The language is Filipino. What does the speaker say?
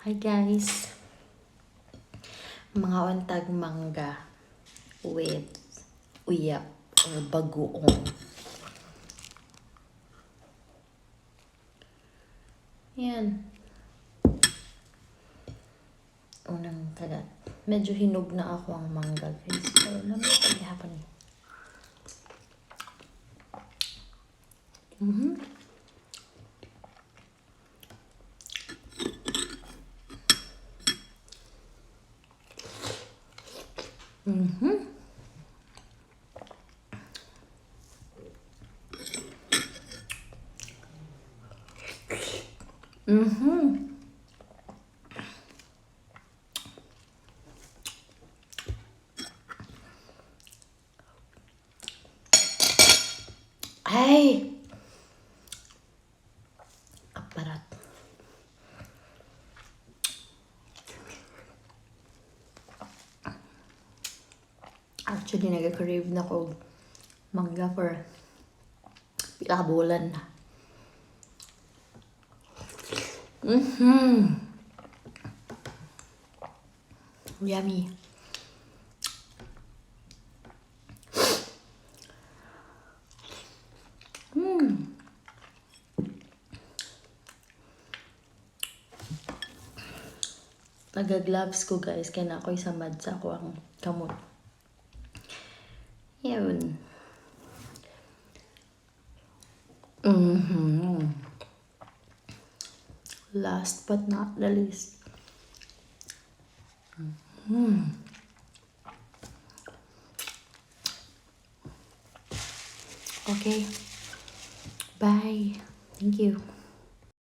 Hi guys, mga untag mangga with uyap or bagoong. Yan. Unang kagat. Medyo hinog na ako ang mangga guys. Pero lamang paghihapon. Ay! Aparat. Actually, nag-crave na ko mangga for pila ka bulan na. Yummy. Nagagloves ko guys, kaya na ako'y samad sa ako ang kamot. Yun. Last but not the least. Okay. Bye. Thank you.